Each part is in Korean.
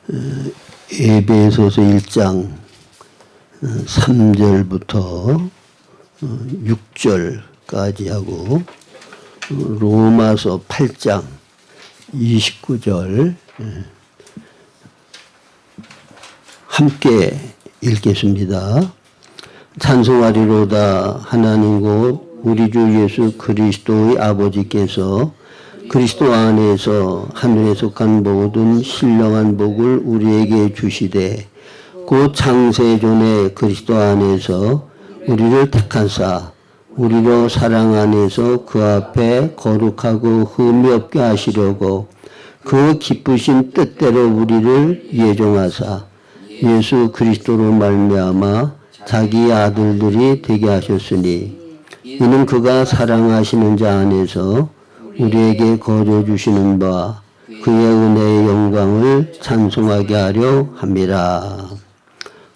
에베소서 1장 3절부터 6절까지 하고 로마서 8장 29절 함께 읽겠습니다. 찬송하리로다. 하나님 곧 우리 주 예수 그리스도의 아버지께서 그리스도 안에서 하늘에 속한 모든 신령한 복을 우리에게 주시되 곧 창세전에 그리스도 안에서 우리를 택하사 우리로 사랑 안에서 그 앞에 거룩하고 흠이 없게 하시려고 그 기쁘신 뜻대로 우리를 예정하사 예수 그리스도로 말미암아 자기 아들들이 되게 하셨으니 이는 그가 사랑하시는 자 안에서 우리에게 거저 주시는 바 그의 은혜의 영광을 찬송하게 하려 함이라.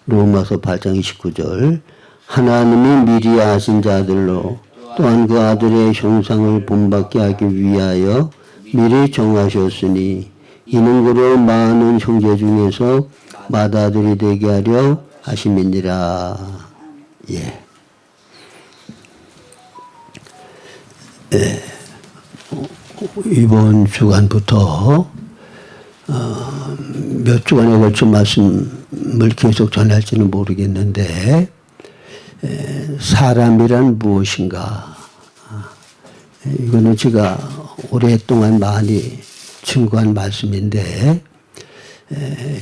로마서 8장 29절 하나님이 미리 아신 자들로 또한 그 아들의 형상을 본받게 하기 위하여 미리 정하셨으니 이는 그로 많은 형제 중에서 맏아들이 되게 하려 하심이니라. 이번 주간부터 몇 주간에 걸쳐 말씀을 계속 전할지는 모르겠는데 사람이란 무엇인가, 이거는 제가 오랫동안 많이 증거한 말씀인데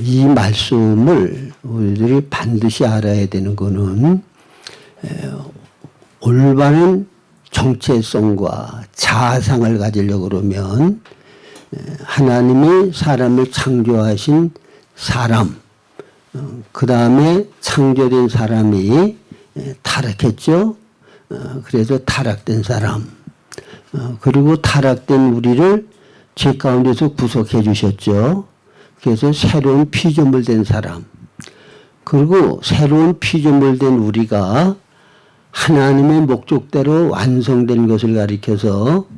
이 말씀을 우리들이 반드시 알아야 되는 거는 올바른 정체성과 자아상을 가지려고 그러면 하나님이 사람을 창조하신 사람, 그 다음에 창조된 사람이 타락했죠. 그래서 타락된 사람, 그리고 타락된 우리를 죄 가운데서 구속해 주셨죠. 그래서 새로운 피조물 된 사람, 그리고 새로운 피조물 된 우리가 하나님의 목적대로 완성된 것을 가리켜서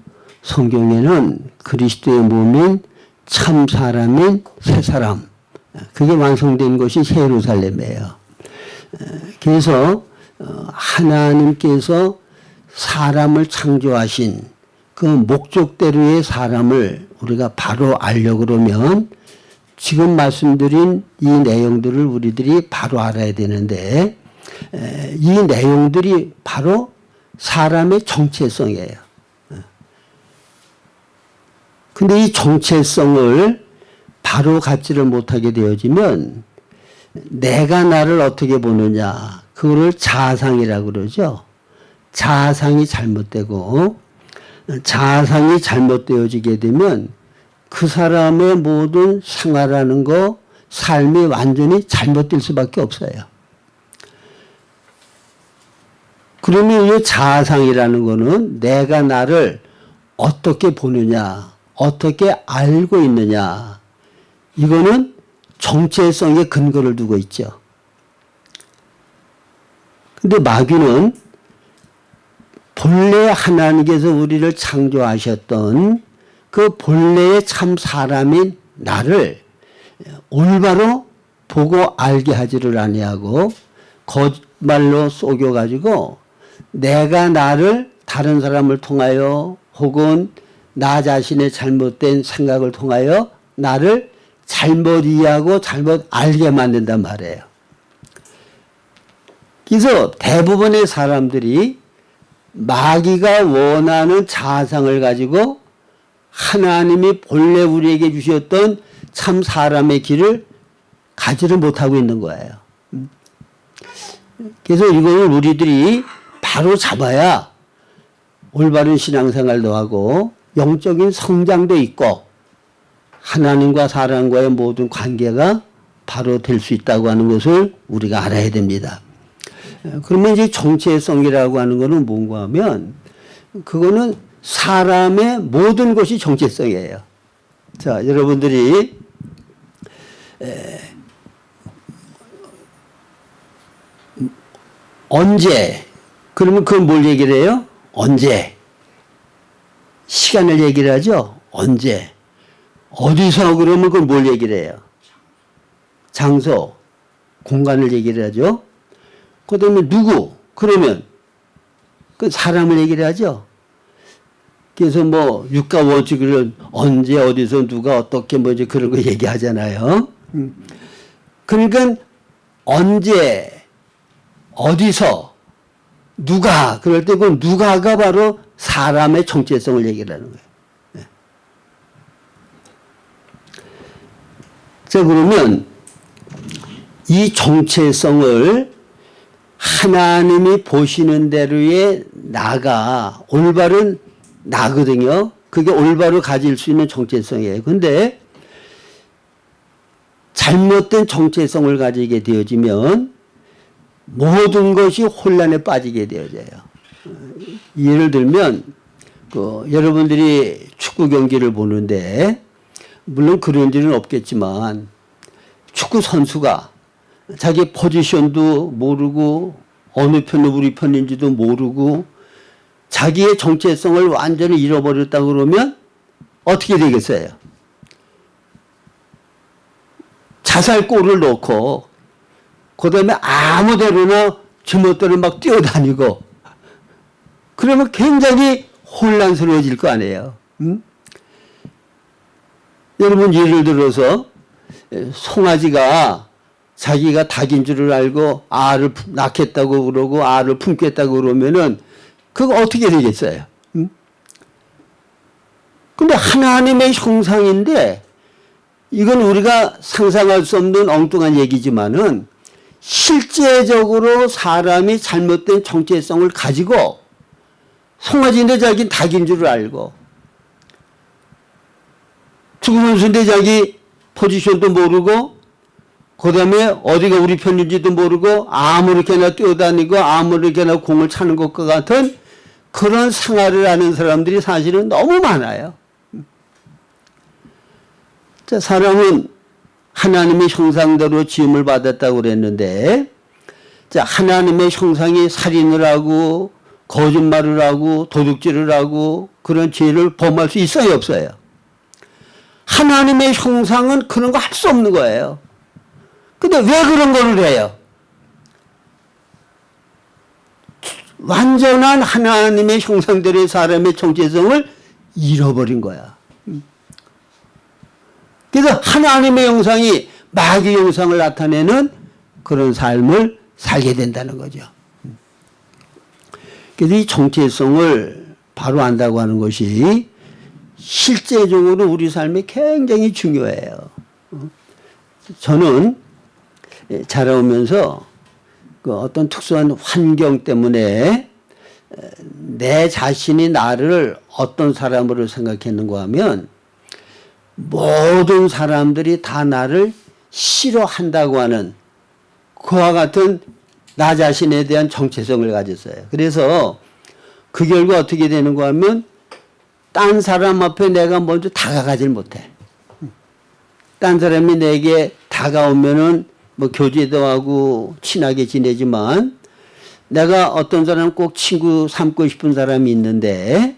성경에는 그리스도의 몸인 참 사람인 새 사람, 그게 완성된 것이 새 예루살렘이에요. 그래서 하나님께서 사람을 창조하신 그 목적대로의 사람을 우리가 바로 알려고 그러면 지금 말씀드린 이 내용들을 우리들이 바로 알아야 되는데 이 내용들이 바로 사람의 정체성이에요. 근데 이 정체성을 바로 갖지를 못하게 되어지면 내가 나를 어떻게 보느냐, 그거를 자아상이라고 그러죠. 자아상이 잘못되고 자아상이 잘못되어지게 되면 그 사람의 모든 생활하는 거, 삶이 완전히 잘못될 수밖에 없어요. 그러면 이 자아상이라는 거는 내가 나를 어떻게 보느냐, 어떻게 알고 있느냐, 이거는 정체성에 근거를 두고 있죠. 근데 마귀는 본래 하나님께서 우리를 창조하셨던 그 본래의 참 사람인 나를 올바로 보고 알게 하지를 아니하고 거짓말로 속여가지고 내가 나를 다른 사람을 통하여 혹은 나 자신의 잘못된 생각을 통하여 나를 잘못 이해하고 잘못 알게 만든단 말이에요. 그래서 대부분의 사람들이 마귀가 원하는 자아상을 가지고 하나님이 본래 우리에게 주셨던 참 사람의 길을 가지를 못하고 있는 거예요. 그래서 이거를 우리들이 바로 잡아야 올바른 신앙생활도 하고 영적인 성장도 있고 하나님과 사람과의 모든 관계가 바로 될 수 있다고 하는 것을 우리가 알아야 됩니다. 그러면 이제 정체성이라고 하는 것은 뭔가 하면 그거는 사람의 모든 것이 정체성이에요. 자, 여러분들이 언제, 그러면 그건 뭘 얘기를 해요? 언제? 시간을 얘기를 하죠. 언제? 어디서 그러면 그걸 뭘 얘기를 해요? 장소, 공간을 얘기를 하죠. 그 다음에 누구? 그러면 그 사람을 얘기를 하죠. 그래서 뭐 육가 원칙을 언제 어디서 누가 어떻게 뭐 이제 그런 거 얘기하잖아요. 그러니까 언제 어디서 누가 그럴 때 그 누가가 바로 사람의 정체성을 얘기를 하는 거예요. 네. 자 그러면 이 정체성을 하나님이 보시는 대로의 나가 올바른 나거든요. 그게 올바로 가질 수 있는 정체성이에요. 근데 잘못된 정체성을 가지게 되어지면 모든 것이 혼란에 빠지게 되어져요. 예를 들면 여러분들이 축구 경기를 보는데 물론 그런 일은 없겠지만 축구 선수가 자기 포지션도 모르고 어느 편이 우리 편인지도 모르고 자기의 정체성을 완전히 잃어버렸다 그러면 어떻게 되겠어요? 자살골을 넣고 그 다음에 아무데로나 제멋대로 막 뛰어다니고 그러면 굉장히 혼란스러워질 거 아니에요. 여러분 예를 들어서 송아지가 자기가 닭인 줄을 알고 알을 낳겠다고 그러고 알을 품겠다고 그러면은 그거 어떻게 되겠어요? 근데 하나님의 형상인데 이건 우리가 상상할 수 없는 엉뚱한 얘기지만은 실제적으로 사람이 잘못된 정체성을 가지고 송아지인데 자기는 닭인 줄을 알고 축구 선수인데 자기 포지션도 모르고 그 다음에 어디가 우리 편인지도 모르고 아무렇게나 뛰어다니고 아무렇게나 공을 차는 것과 같은 그런 생활을 하는 사람들이 사실은 너무 많아요. 자, 사람은 하나님의 형상대로 지음을 받았다고 그랬는데 자, 하나님의 형상이 살인을 하고 거짓말을 하고 도둑질을 하고 그런 죄를 범할 수 있어요 없어요? 하나님의 형상은 그런 거 할 수 없는 거예요. 근데 왜 그런 거를 해요? 완전한 하나님의 형상대로의 사람의 정체성을 잃어버린 거야. 그래서 하나님의 형상이 마귀의 형상을 나타내는 그런 삶을 살게 된다는 거죠. 그래서 이 정체성을 바로 안다고 하는 것이 실제적으로 우리 삶에 굉장히 중요해요. 저는 자라오면서 그 어떤 특수한 환경 때문에 내 자신이 나를 어떤 사람으로 생각했는가 하면 모든 사람들이 다 나를 싫어한다고 하는 그와 같은 나 자신에 대한 정체성을 가졌어요. 그래서 그 결과 어떻게 되는가 하면 딴 사람 앞에 내가 먼저 다가가질 못해. 딴 사람이 내게 다가오면은 뭐 교제도 하고 친하게 지내지만 내가 어떤 사람 꼭 친구 삼고 싶은 사람이 있는데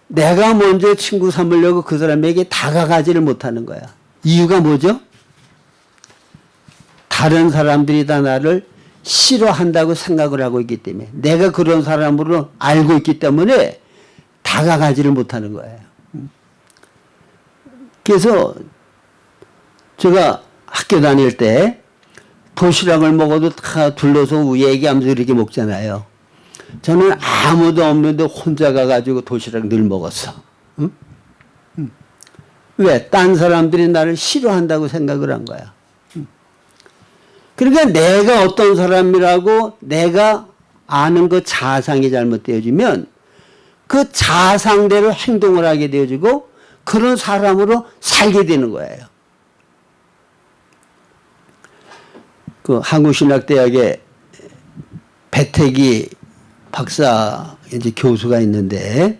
내가 먼저 친구 삼으려고 그 사람에게 다가가지를 못하는 거야. 이유가 뭐죠? 다른 사람들이 다 나를 싫어한다고 생각을 하고 있기 때문에 내가 그런 사람으로 알고 있기 때문에 다가가지를 못하는 거예요. 그래서 제가 학교 다닐 때 도시락을 먹어도 다 둘러서 얘기하면서 이렇게 먹잖아요. 저는 아무도 없는데 혼자 가가지고 도시락 늘 먹었어. 응? 왜? 딴 사람들이 나를 싫어한다고 생각을 한 거야. 그러니까 내가 어떤 사람이라고 내가 아는 그 자상이 잘못되어지면 그 자상대로 행동을 하게 되어지고 그런 사람으로 살게 되는 거예요. 그 한국신학대학에 배태기 박사 이제 교수가 있는데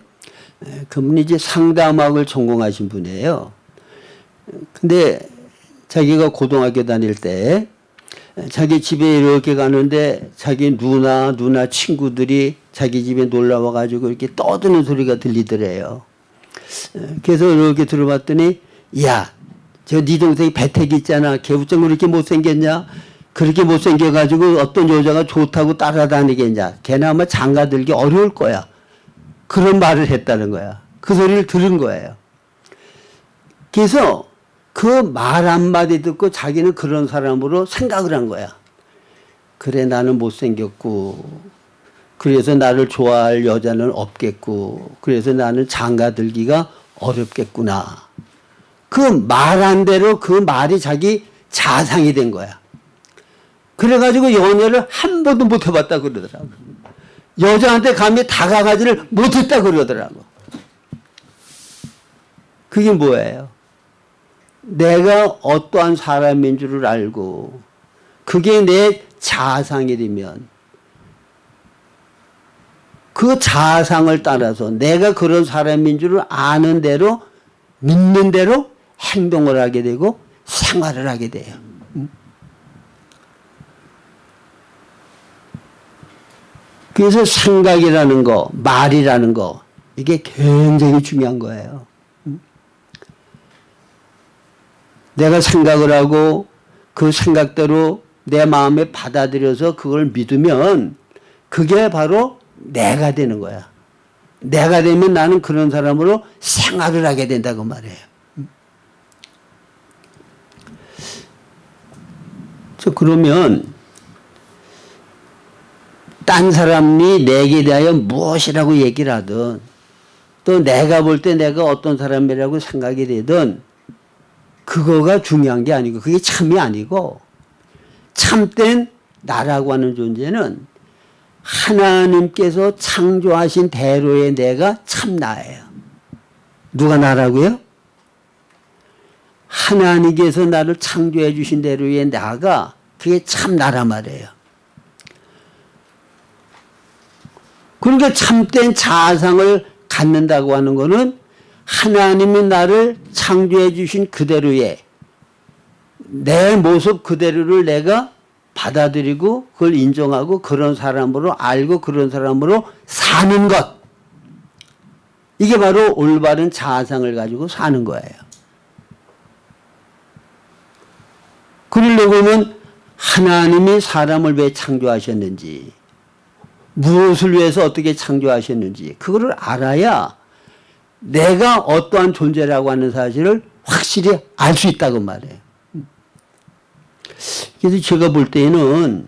그분이 이제 상담학을 전공하신 분이에요. 근데 자기가 고등학교 다닐 때 자기 집에 이렇게 가는데 자기 누나 친구들이 자기 집에 놀러 와가지고 이렇게 떠드는 소리가 들리더래요. 그래서 이렇게 들어봤더니 야 저 네 동생이 배택이 있잖아. 걔 어쩜 그렇게 못생겼냐? 그렇게 못생겨가지고 어떤 여자가 좋다고 따라다니겠냐? 걔는 아마 장가들기 어려울 거야. 그런 말을 했다는 거야. 그 소리를 들은 거예요. 그래서 그 말 한마디 듣고 자기는 그런 사람으로 생각을 한 거야. 그래, 나는 못생겼고, 그래서 나를 좋아할 여자는 없겠고, 그래서 나는 장가들기가 어렵겠구나. 그 말한 대로 그 말이 자기 자상이 된 거야. 그래가지고 연애를 한 번도 못 해봤다 그러더라고. 여자한테 감히 다가가지를 못했다 그러더라고. 그게 뭐예요? 내가 어떠한 사람인 줄을 알고 그게 내 자상이 되면 그 자상을 따라서 내가 그런 사람인 줄을 아는 대로 믿는 대로 행동을 하게 되고 생활을 하게 돼요. 그래서 생각이라는 거, 말이라는 거, 이게 굉장히 중요한 거예요. 내가 생각을 하고 그 생각대로 내 마음에 받아들여서 그걸 믿으면 그게 바로 내가 되는 거야. 내가 되면 나는 그런 사람으로 생활을 하게 된다고 말해요. 그러면 딴 사람이 내게 대하여 무엇이라고 얘기를 하든 또 내가 볼 때 내가 어떤 사람이라고 생각이 되든 그거가 중요한 게 아니고 그게 참이 아니고 참된 나라고 하는 존재는 하나님께서 창조하신 대로의 내가 참 나예요. 누가 나라고요? 하나님께서 나를 창조해 주신 대로의 나가 그게 참 나라 말이에요. 그러니까 참된 자아상을 갖는다고 하는 것은 하나님이 나를 창조해 주신 그대로의 내 모습 그대로를 내가 받아들이고 그걸 인정하고 그런 사람으로 알고 그런 사람으로 사는 것. 이게 바로 올바른 자아상을 가지고 사는 거예요. 그러려고는 하나님이 사람을 왜 창조하셨는지 무엇을 위해서 어떻게 창조하셨는지 그거를 알아야 내가 어떠한 존재라고 하는 사실을 확실히 알 수 있다고 말해요. 그래서 제가 볼 때는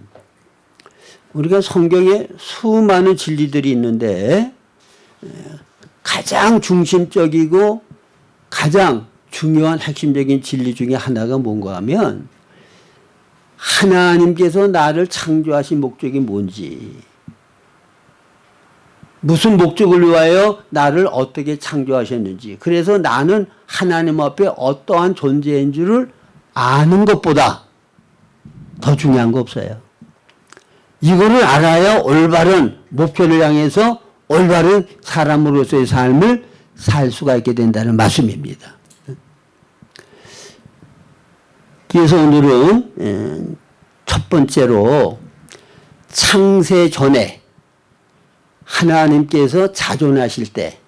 우리가 성경에 수많은 진리들이 있는데 가장 중심적이고 가장 중요한 핵심적인 진리 중에 하나가 뭔가 하면 하나님께서 나를 창조하신 목적이 뭔지 무슨 목적을 위하여 나를 어떻게 창조하셨는지 그래서 나는 하나님 앞에 어떠한 존재인 줄을 아는 것보다 더 중요한 거 없어요. 이거를 알아야 올바른 목표를 향해서 올바른 사람으로서의 삶을 살 수가 있게 된다는 말씀입니다. 그래서 오늘은 첫 번째로 창세 전에 하나님께서 자존하실 때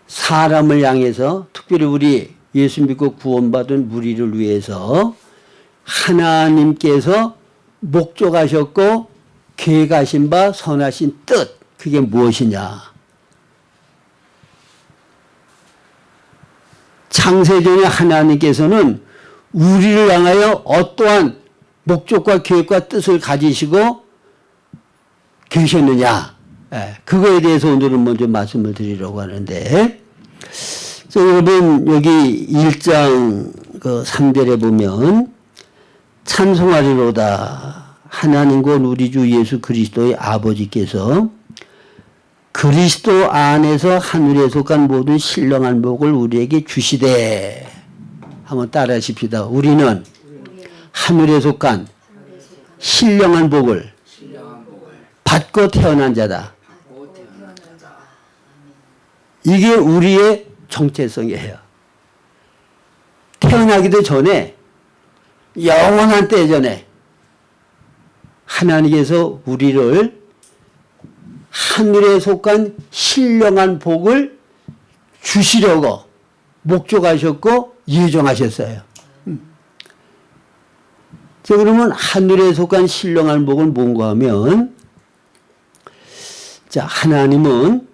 사람을 향해서 특별히 우리 예수 믿고 구원받은 무리를 위해서 하나님께서 목적하셨고 계획하신 바 선하신 뜻 그게 무엇이냐. 창세전에 하나님께서는 우리를 향하여 어떠한 목적과 계획과 뜻을 가지시고 계셨느냐. 그거에 대해서 오늘은 먼저 말씀을 드리려고 하는데 여러분 여기 1장 3절에 보면 찬송하리로다 하나님과 우리 주 예수 그리스도의 아버지께서 그리스도 안에서 하늘에 속한 모든 신령한 복을 우리에게 주시되 한번 따라 하십시다. 우리는 하늘에 속한 신령한 복을 받고 태어난 자다. 이게 우리의 정체성이에요. 태어나기도 전에 영원한 때 전에 하나님께서 우리를 하늘에 속한 신령한 복을 주시려고 목적하셨고 예정하셨어요. 자, 그러면 하늘에 속한 신령한 복은 뭔가 하면, 자, 하나님은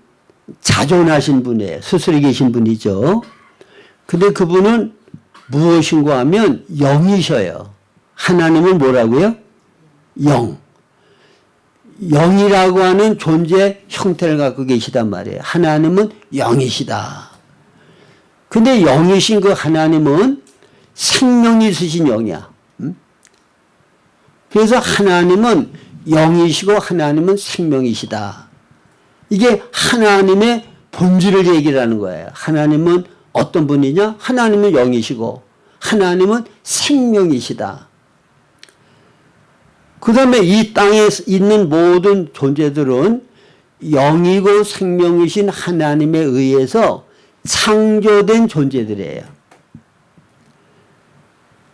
자존하신 분이에요. 스스로 계신 분이죠. 근데 그분은 무엇인가 하면 영이셔요. 하나님은 뭐라고요? 영. 영이라고 하는 존재 형태를 갖고 계시단 말이에요. 하나님은 영이시다. 근데 영이신 그 하나님은 생명이 있으신 영이야. 그래서 하나님은 영이시고 하나님은 생명이시다. 이게 하나님의 본질을 얘기를 하는 거예요. 하나님은 어떤 분이냐? 하나님은 영이시고 하나님은 생명이시다. 그 다음에 이 땅에 있는 모든 존재들은 영이고 생명이신 하나님에 의해서 창조된 존재들이에요.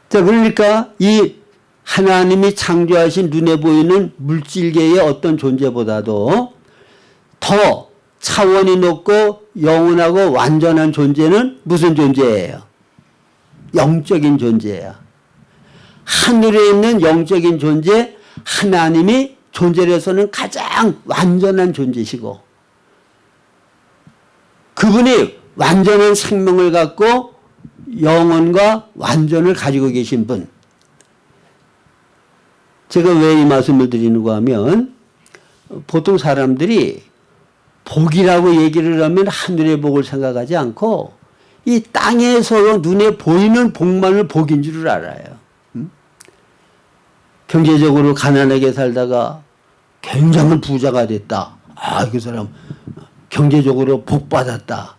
자, 그러니까 이 하나님이 창조하신 눈에 보이는 물질계의 어떤 존재보다도 더 차원이 높고 영원하고 완전한 존재는 무슨 존재예요? 영적인 존재예요. 하늘에 있는 영적인 존재, 하나님이 존재로서는 가장 완전한 존재시고 그분이 완전한 생명을 갖고 영혼과 완전을 가지고 계신 분. 제가 왜 이 말씀을 드리는가 하면 보통 사람들이 복이라고 얘기를 하면 하늘의 복을 생각하지 않고 이 땅에서 눈에 보이는 복만을 복인 줄 알아요. 경제적으로 가난하게 살다가 굉장한 부자가 됐다. 아, 그 사람 경제적으로 복 받았다.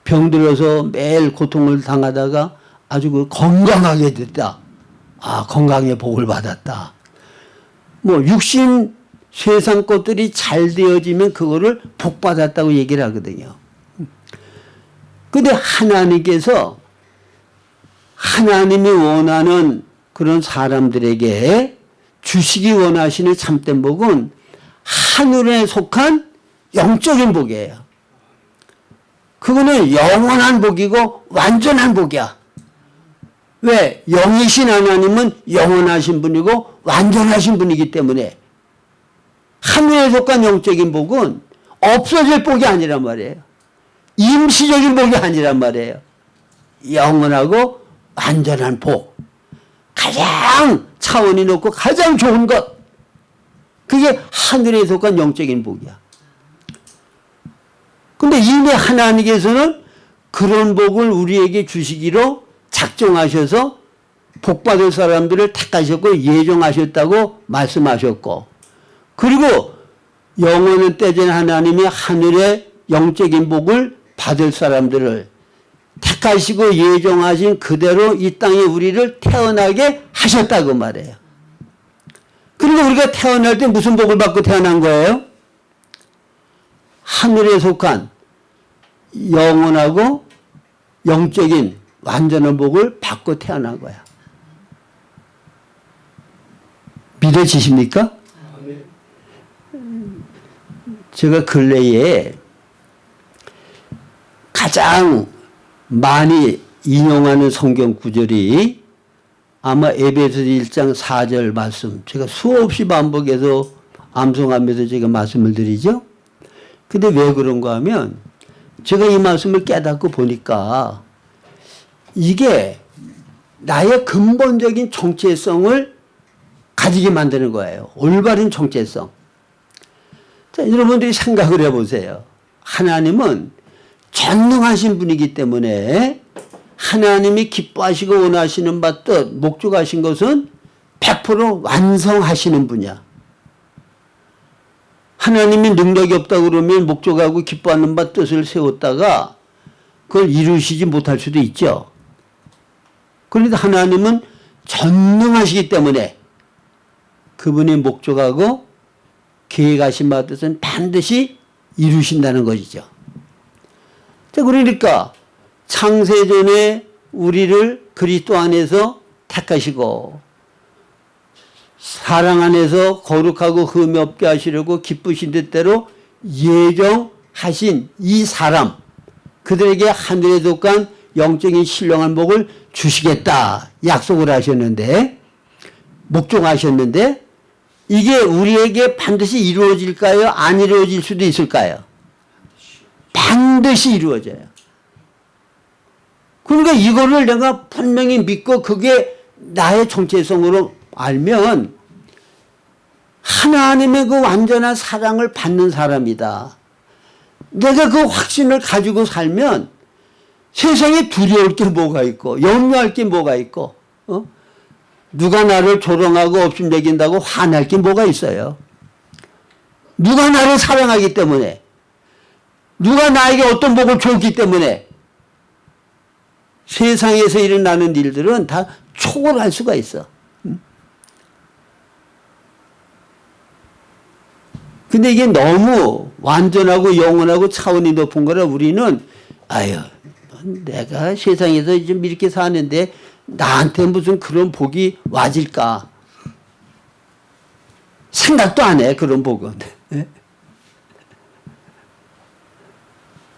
병들어서 매일 고통을 당하다가 아주 건강하게 됐다. 아, 건강의 복을 받았다. 뭐 육신 세상 것들이 잘 되어지면 그거를 복 받았다고 얘기를 하거든요. 근데 하나님께서 하나님이 원하는 그런 사람들에게 주시기 원하시는 참된 복은 하늘에 속한 영적인 복이에요. 그거는 영원한 복이고 완전한 복이야. 왜? 영이신 하나님은 영원하신 분이고 완전하신 분이기 때문에 하늘에 속한 영적인 복은 없어질 복이 아니란 말이에요. 임시적인 복이 아니란 말이에요. 영원하고 완전한 복. 가장 차원이 높고 가장 좋은 것. 그게 하늘에 속한 영적인 복이야. 근데 이미 하나님께서는 그런 복을 우리에게 주시기로 작정하셔서 복받을 사람들을 택하셨고 예정하셨다고 말씀하셨고 그리고 영원은 떼진 하나님이 하늘의 영적인 복을 받을 사람들을 택하시고 예정하신 그대로 이 땅에 우리를 태어나게 하셨다고 말해요. 그리고 우리가 태어날 때 무슨 복을 받고 태어난 거예요? 하늘에 속한 영원하고 영적인 완전한 복을 받고 태어난 거야. 믿어지십니까? 제가 근래에 가장 많이 인용하는 성경 구절이 아마 에베소서 1장 4절 말씀. 제가 수없이 반복해서 암송하면서 제가 말씀을 드리죠. 근데 왜 그런가 하면 제가 이 말씀을 깨닫고 보니까 이게 나의 근본적인 정체성을 가지게 만드는 거예요. 올바른 정체성. 자, 여러분들이 생각을 해보세요. 하나님은 전능하신 분이기 때문에 하나님이 기뻐하시고 원하시는 바 뜻, 목적하신 것은 100% 완성하시는 분이야. 하나님이 능력이 없다고 그러면 목적하고 기뻐하는 바 뜻을 세웠다가 그걸 이루시지 못할 수도 있죠. 그런데 하나님은 전능하시기 때문에 그분의 목적하고 계획하신 바 뜻은 반드시 이루신다는 것이죠. 자, 그러니까 창세전에 우리를 그리스도 안에서 택하시고 사랑 안에서 거룩하고 흠이 없게 하시려고 기쁘신 뜻대로 예정하신 이 사람, 그들에게 하늘에 속한 영적인 신령한 복을 주시겠다 약속을 하셨는데, 목종하셨는데, 이게 우리에게 반드시 이루어질까요? 안 이루어질 수도 있을까요? 반드시 이루어져요. 그러니까 이거를 내가 분명히 믿고 그게 나의 정체성으로 알면 하나님의 그 완전한 사랑을 받는 사람이다. 내가 그 확신을 가지고 살면 세상에 두려울 게 뭐가 있고 염려할 게 뭐가 있고 누가 나를 조롱하고 업신여긴다고 화날 게 뭐가 있어요. 누가 나를 사랑하기 때문에, 누가 나에게 어떤 복을 줬기 때문에 세상에서 일어나는 일들은 다 초월할 수가 있어. 근데 이게 너무 완전하고 영원하고 차원이 높은 거라 우리는 아유 내가 세상에서 좀 이렇게 사는데 나한테 무슨 그런 복이 와질까 생각도 안 해. 그런 복은.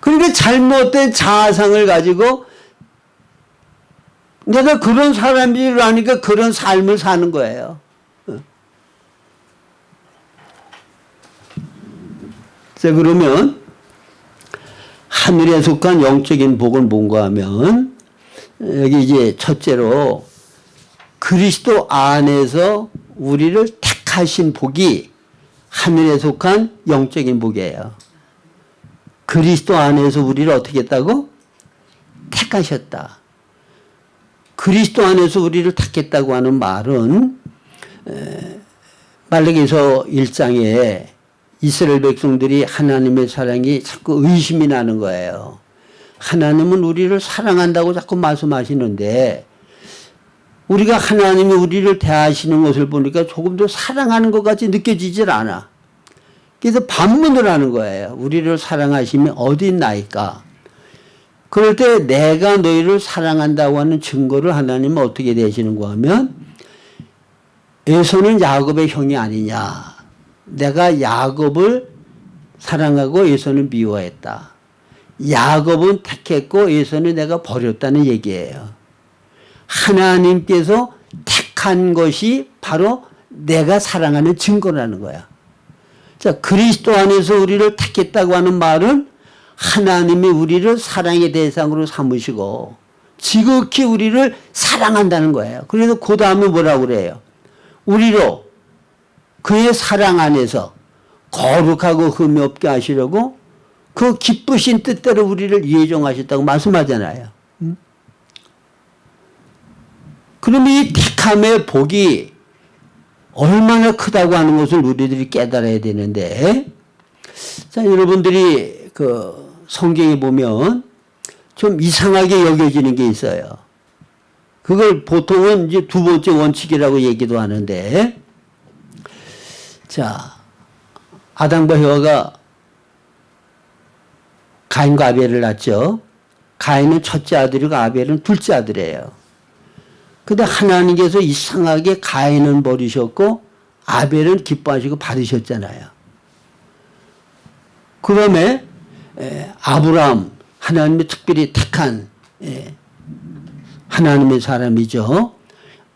그러니까 잘못된 자아상을 가지고 내가 그런 사람이라니까 그런 삶을 사는 거예요. 자, 그러면 하늘에 속한 영적인 복은 뭔가 하면 여기 이제 첫째로 그리스도 안에서 우리를 택하신 복이 하늘에 속한 영적인 복이에요. 그리스도 안에서 우리를 어떻게 했다고? 택하셨다. 그리스도 안에서 우리를 택했다고 하는 말은 말라기서 1장에 이스라엘 백성들이 하나님의 사랑이 자꾸 의심이 나는 거예요. 하나님은 우리를 사랑한다고 자꾸 말씀하시는데 우리가 하나님이 우리를 대하시는 것을 보니까 조금 더 사랑하는 것 같이 느껴지질 않아. 그래서 반문을 하는 거예요. 우리를 사랑하시면 어디 있나이까. 그럴 때 내가 너희를 사랑한다고 하는 증거를 하나님은 어떻게 대시는가 하면 에서는 야곱의 형이 아니냐. 내가 야곱을 사랑하고 에서는 미워했다. 야곱은 택했고 에서는 내가 버렸다는 얘기예요. 하나님께서 택한 것이 바로 내가 사랑하는 증거라는 거야. 자, 그리스도 안에서 우리를 택했다고 하는 말은 하나님이 우리를 사랑의 대상으로 삼으시고 지극히 우리를 사랑한다는 거예요. 그래서 그 다음에 뭐라고 그래요? 우리로 그의 사랑 안에서 거룩하고 흠이 없게 하시려고 그 기쁘신 뜻대로 우리를 예정하셨다고 말씀하잖아요. 그러면 이 택함의 복이 얼마나 크다고 하는 것을 우리들이 깨달아야 되는데, 자, 여러분들이 그 성경에 보면 좀 이상하게 여겨지는 게 있어요. 그걸 보통은 이제 두 번째 원칙이라고 얘기도 하는데, 자, 아담과 여호와가 가인과 아벨을 낳죠. 가인은 첫째 아들이고 아벨은 둘째 아들이에요. 근데 하나님께서 이상하게 가인은 버리셨고 아벨은 기뻐하시고 받으셨잖아요. 그다음에 아브라함, 하나님이 특별히 택한 하나님의 사람이죠.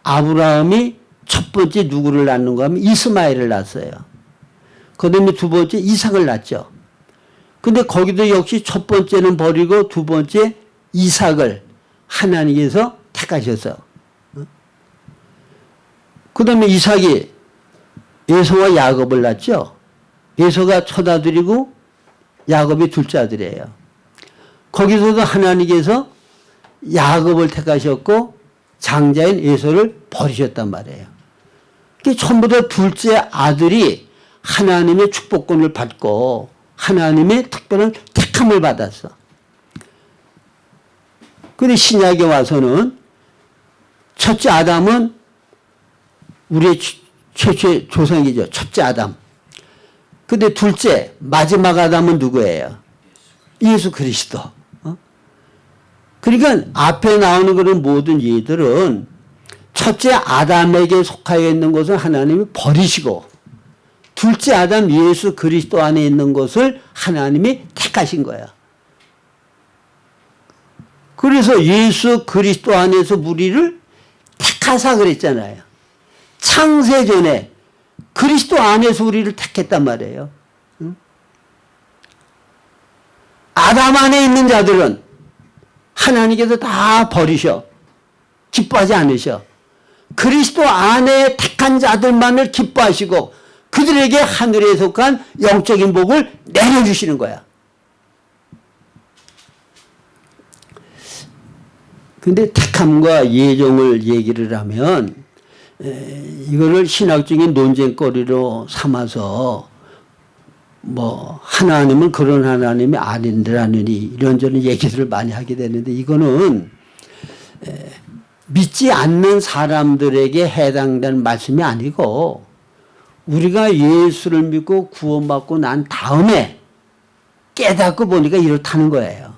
아브라함이 첫 번째 누구를 낳는가 하면 이스마엘을 낳았어요. 그 다음에 두 번째 이삭을 낳았죠. 근데 거기도 역시 첫 번째는 버리고 두 번째 이삭을 하나님께서 택하셔서 그 다음에 이삭이 에서와 야곱을 낳았죠. 에서가 첫 아들이고 야곱이 둘째 아들이에요. 거기서도 하나님께서 야곱을 택하셨고 장자인 에서를 버리셨단 말이에요. 전부 다 둘째 아들이 하나님의 축복권을 받고 하나님의 특별한 택함을 받았어. 그런데 신약에 와서는 첫째 아담은 우리의 최초의 조상이죠. 첫째 아담. 근데 둘째 마지막 아담은 누구예요? 예수 그리스도. 그러니까 앞에 나오는 그런 모든 예들은 첫째 아담에게 속하여 있는 것을 하나님이 버리시고 둘째 아담 예수 그리스도 안에 있는 것을 하나님이 택하신 거야. 그래서 예수 그리스도 안에서 우리를 택하사 그랬잖아요. 창세전에 그리스도 안에서 우리를 택했단 말이에요. 아담 안에 있는 자들은 하나님께서 다 버리셔. 기뻐하지 않으셔. 그리스도 안에 택한 자들만을 기뻐하시고 그들에게 하늘에 속한 영적인 복을 내려주시는 거야. 근데 택함과 예정을 얘기를 하면 이거를 신학적인 논쟁거리로 삼아서 뭐 하나님은 그런 하나님이 아닌데라느니 이런저런 얘기들을 많이 하게 되는데 이거는 믿지 않는 사람들에게 해당되는 말씀이 아니고 우리가 예수를 믿고 구원받고 난 다음에 깨닫고 보니까 이렇다는 거예요.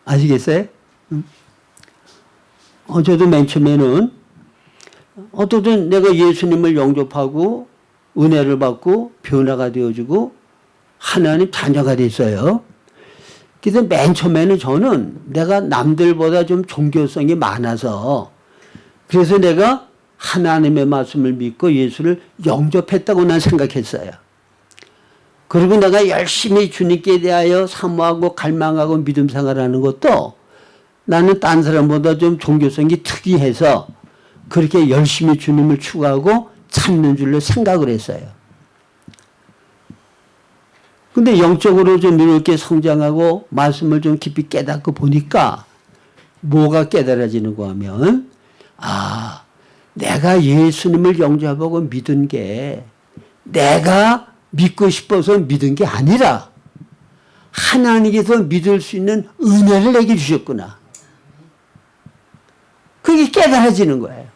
아시겠어요? 저도 맨 처음에는 어떻든 내가 예수님을 영접하고 은혜를 받고 변화가 되어지고 하나님 자녀가 됐어요. 그래서 맨 처음에는 저는 내가 남들보다 좀 종교성이 많아서 그래서 내가 하나님의 말씀을 믿고 예수를 영접했다고 난 생각했어요. 그리고 내가 열심히 주님께 대하여 사모하고 갈망하고 믿음 생활하는 것도 나는 딴 사람보다 좀 종교성이 특이해서 그렇게 열심히 주님을 추구하고 찾는 줄로 생각을 했어요. 근데 영적으로 좀 이렇게 성장하고 말씀을 좀 깊이 깨닫고 보니까 뭐가 깨달아지는가 하면 내가 예수님을 영접하고 믿은 게 내가 믿고 싶어서 믿은 게 아니라 하나님께서 믿을 수 있는 은혜를 내게 주셨구나. 그게 깨달아지는 거예요.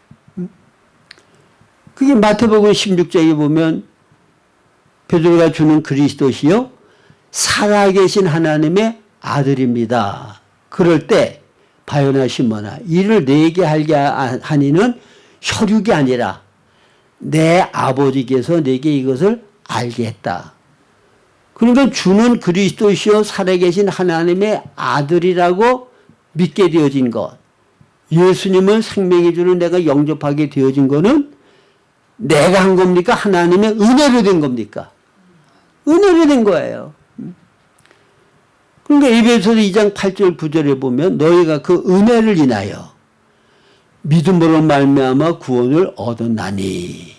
그게 마태복음 16장에 보면 베드로가 주는 그리스도시요 살아계신 하나님의 아들입니다. 그럴 때 바요나 시몬아 이를 내게 알게 하니는 혈육이 아니라 내 아버지께서 내게 이것을 알게 했다. 그러니까 주는 그리스도시요 살아계신 하나님의 아들이라고 믿게 되어진 것, 예수님은 생명의 주를 내가 영접하게 되어진 것은 내가 한 겁니까? 하나님의 은혜로 된 겁니까? 은혜로 된 거예요. 그러니까 에베소서 2장 8절 9절에 보면 너희가 그 은혜를 인하여 믿음으로 말미암아 구원을 얻었나니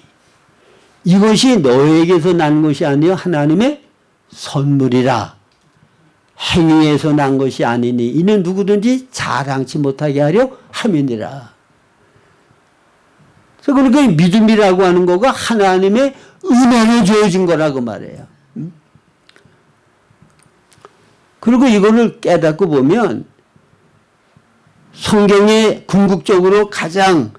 이것이 너에게서 난 것이 아니요 하나님의 선물이라 행위에서 난 것이 아니니 이는 누구든지 자랑치 못하게 하려 함이니라. 그러니까 믿음이라고 하는 거가 하나님의 은혜로 주어진 거라고 말해요. 그리고 이거를 깨닫고 보면 성경에 궁극적으로 가장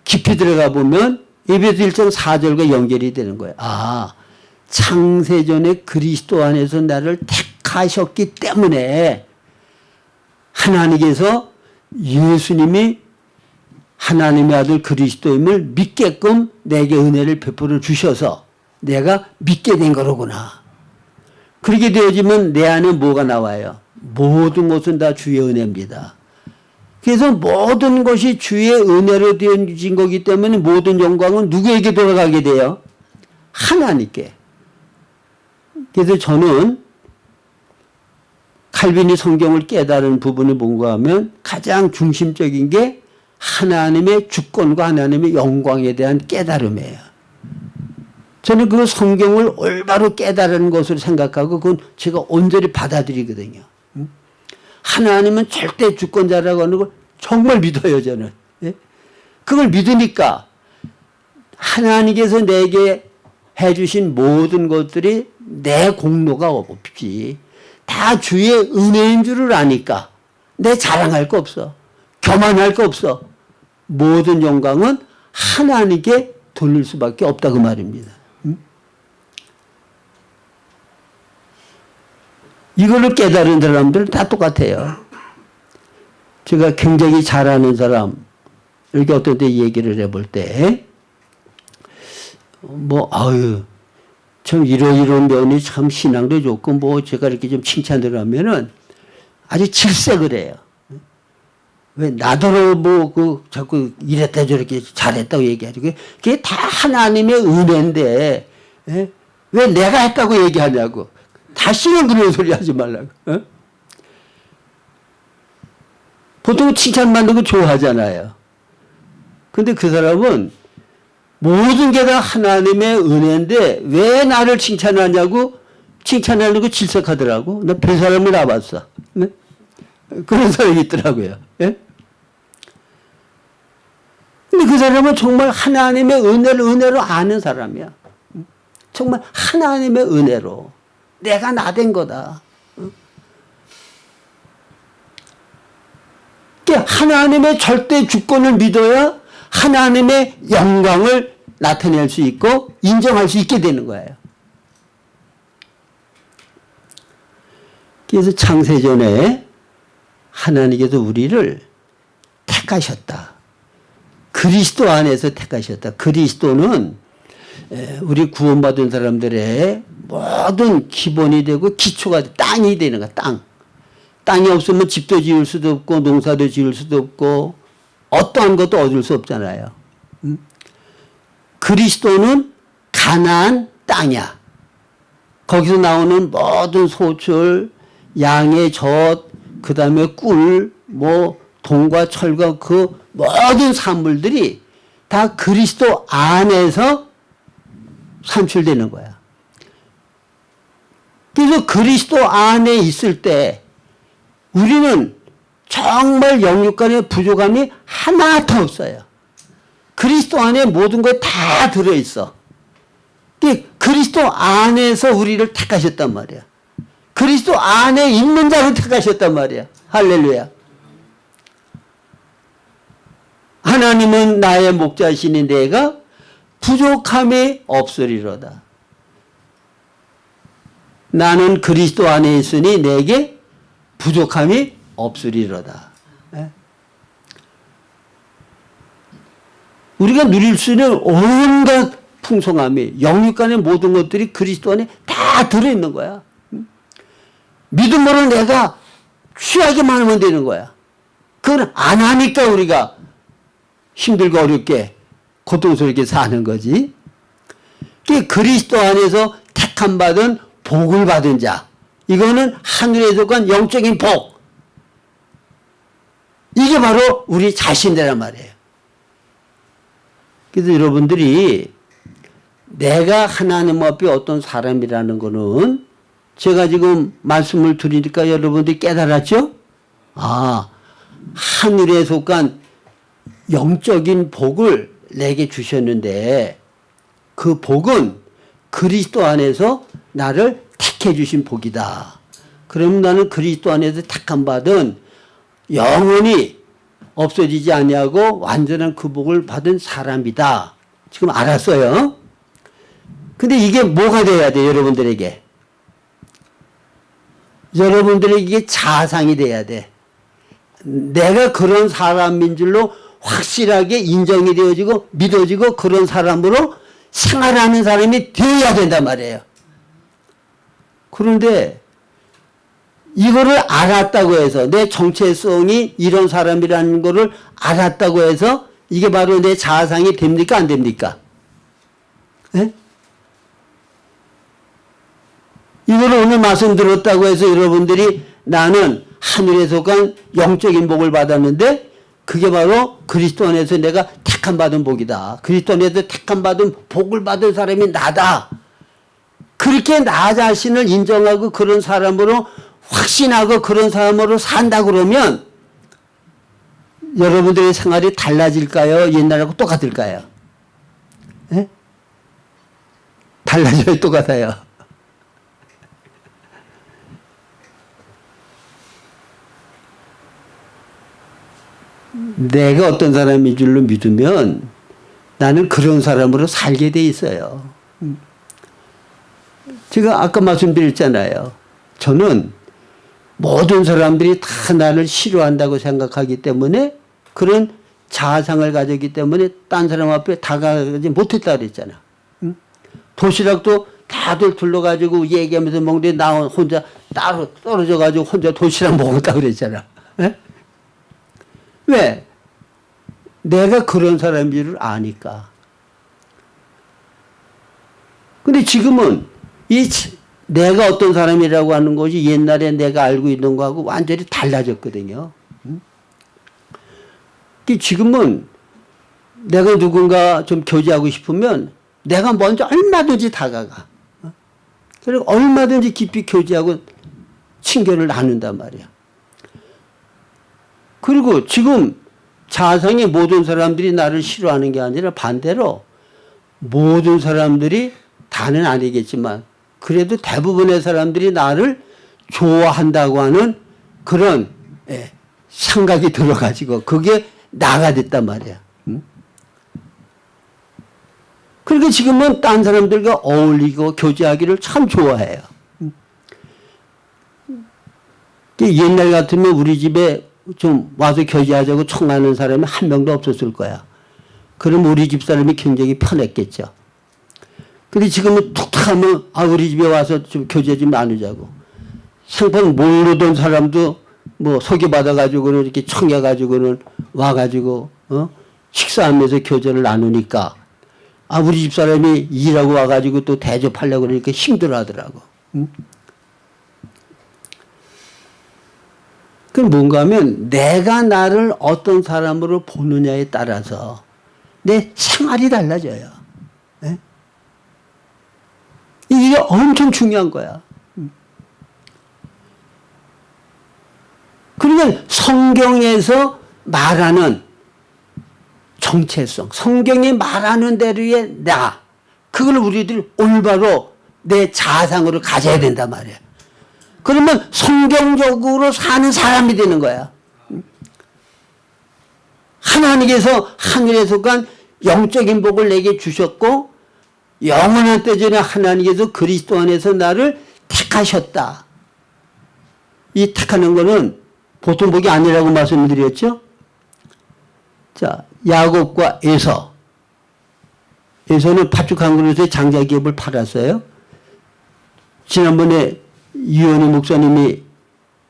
깊이 들어가 보면 에베소 1장 4절과 연결이 되는 거예요. 창세전에 그리스도 안에서 나를 택하셨기 때문에 하나님께서 예수님이 하나님의 아들 그리스도임을 믿게끔 내게 은혜를 베풀어 주셔서 내가 믿게 된 거로구나. 그렇게 되어지면 내 안에 뭐가 나와요? 모든 것은 다 주의 은혜입니다. 그래서 모든 것이 주의 은혜로 되어진 거기 때문에 모든 영광은 누구에게 돌아가게 돼요? 하나님께. 그래서 저는 칼빈이 성경을 깨달은 부분을 뭔가 하면 가장 중심적인 게 하나님의 주권과 하나님의 영광에 대한 깨달음이에요. 저는 그 성경을 올바로 깨달은 것으로 생각하고 그건 제가 온전히 받아들이거든요. 하나님은 절대 주권자라고 하는 걸 정말 믿어요, 저는. 그걸 믿으니까 하나님께서 내게 해주신 모든 것들이 내 공로가 없지. 다 주의 은혜인 줄을 아니까 내 자랑할 거 없어. 교만할 거 없어. 모든 영광은 하나님께 돌릴 수밖에 없다고 말입니다. 이걸로 깨달은 사람들은 다 똑같아요. 제가 굉장히 잘하는 사람, 이렇게 어떤 때 얘기를 해볼 때, 참 이런 면이 참 신앙도 좋고, 제가 이렇게 좀 칭찬을 하면은 아주 질색을 해요. 왜 나더러 자꾸 이랬다 저렇게 잘했다고 얘기하죠. 그게 다 하나님의 은혜인데, 예? 왜 내가 했다고 얘기하냐고. 다시는 그런 소리 하지 말라고. 어? 보통 칭찬받는 거 좋아하잖아요. 근데 그 사람은 모든 게 다 하나님의 은혜인데 왜 나를 칭찬하냐고 칭찬하는 거 질색하더라고. 나 별 사람을 알아봤어. 네? 그런 사람이 있더라고요. 예? 근데 그 사람은 정말 하나님의 은혜를 은혜로 아는 사람이야. 정말 하나님의 은혜로 내가 나 된 거다. 하나님의 절대 주권을 믿어야 하나님의 영광을 나타낼 수 있고 인정할 수 있게 되는 거예요. 그래서 창세전에 하나님께서 우리를 택하셨다. 그리스도 안에서 택하셨다. 그리스도는 우리 구원받은 사람들의 모든 기본이 되고 기초가 땅이 되는 거야. 땅이 없으면 집도 지을 수도 없고 농사도 지을 수도 없고 어떠한 것도 얻을 수 없잖아요. 그리스도는 가나안 땅이야. 거기서 나오는 모든 소출, 양의 젖, 그 다음에 꿀, 동과 철과 그 모든 산물들이 다 그리스도 안에서 산출되는 거야. 그래서 그리스도 안에 있을 때 우리는 정말 영육간의 부족함이 하나도 없어요. 그리스도 안에 모든 것 다 들어있어. 그리스도 안에서 우리를 택하셨단 말이야. 그리스도 안에 있는 자를 택하셨단 말이야. 할렐루야. 하나님은 나의 목자시니 내가 부족함이 없으리로다. 나는 그리스도 안에 있으니 내게 부족함이 없으리로다. 우리가 누릴 수 있는 온갖 풍성함이 영육간의 모든 것들이 그리스도 안에 다 들어있는 거야. 믿음으로 내가 취하기만 하면 되는 거야. 그건 안 하니까 우리가 힘들고 어렵게 고통스럽게 사는 거지. 그리스도 안에서 택함 받은 복을 받은 자. 이거는 하늘에서 간 영적인 복. 이게 바로 우리 자신이란 말이에요. 그래서 여러분들이 내가 하나님 앞에 어떤 사람이라는 거는 제가 지금 말씀을 드리니까 여러분들이 깨달았죠? 하늘에 속한 영적인 복을 내게 주셨는데 그 복은 그리스도 안에서 나를 택해 주신 복이다. 그럼 나는 그리스도 안에서 택함 받은 영원히 없어지지 아니하고 완전한 그 복을 받은 사람이다. 지금 알았어요. 근데 이게 뭐가 돼야 돼, 여러분들에게? 여러분들에게 이게 자상이 돼야 돼. 내가 그런 사람인 줄로 확실하게 인정이 되어지고 믿어지고 그런 사람으로 생활하는 사람이 되어야 된단 말이에요. 그런데 이거를 알았다고 해서 내 정체성이 이런 사람이라는 거를 알았다고 해서 이게 바로 내 자아상이 됩니까? 안 됩니까? 네? 이거를 오늘 말씀 들었다고 해서 여러분들이 나는 하늘에 속한 영적인 복을 받았는데 그게 바로 그리스도 안에서 내가 택함 받은 복이다. 그리스도 안에서 택함 받은 복을 받은 사람이 나다. 그렇게 나 자신을 인정하고 그런 사람으로 확신하고 그런 사람으로 산다 그러면 여러분들의 생활이 달라질까요? 옛날하고 똑같을까요? 네? 달라져요? 똑같아요? 내가 어떤 사람인 줄로 믿으면 나는 그런 사람으로 살게 돼 있어요. 제가 아까 말씀드렸잖아요. 저는 모든 사람들이 다 나를 싫어한다고 생각하기 때문에 그런 자아상을 가졌기 때문에 딴 사람 앞에 다가가지 못했다 그랬잖아. 도시락도 다들 둘러가지고 얘기하면서 먹는데 나 혼자 따로 떨어져가지고 혼자 도시락 먹었다 그랬잖아. 네? 왜? 내가 그런 사람인 줄 아니까. 근데 지금은 내가 어떤 사람이라고 하는 것이 옛날에 내가 알고 있는 거하고 완전히 달라졌거든요. 지금은 내가 누군가 좀 교제하고 싶으면 내가 먼저 얼마든지 다가가. 그리고 얼마든지 깊이 교제하고 친교를 나눈단 말이야. 그리고 지금 자상의 모든 사람들이 나를 싫어하는 게 아니라 반대로 모든 사람들이 다는 아니겠지만 그래도 대부분의 사람들이 나를 좋아한다고 하는 그런 생각이 들어가지고 그게 나가 됐단 말이야. 그러니까 지금은 딴 사람들과 어울리고 교제하기를 참 좋아해요. 옛날 같으면 우리 집에 좀 와서 교제하자고 청하는 사람이 한 명도 없었을 거야. 그럼 우리 집 사람이 굉장히 편했겠죠. 근데 지금은 툭툭 하면 우리 집에 와서 좀 교제 좀 나누자고. 생판 모르던 사람도 뭐 소개받아가지고는 이렇게 청해가지고는 와가지고 식사하면서 교제를 나누니까 우리 집 사람이 일하고 와가지고 또 대접하려고 그러니까 힘들어 하더라고. 그럼 뭔가 하면 내가 나를 어떤 사람으로 보느냐에 따라서 내 생활이 달라져요. 네? 이게 엄청 중요한 거야. 그러니까 성경에서 말하는 정체성, 성경이 말하는 대로의 나, 그걸 우리들 올바로 내 자아상으로 가져야 된단 말이야. 그러면 성경적으로 사는 사람이 되는 거야. 하나님께서 하늘에 속한 영적인 복을 내게 주셨고 영원한 때 전에 하나님께서 그리스도 안에서 나를 택하셨다. 이 택하는 거는 보통 복이 아니라고 말씀드렸죠. 자, 야곱과 에서. 에서는 팥죽 한 그릇에 장자기업을 팔았어요. 지난번에 이현희 목사님이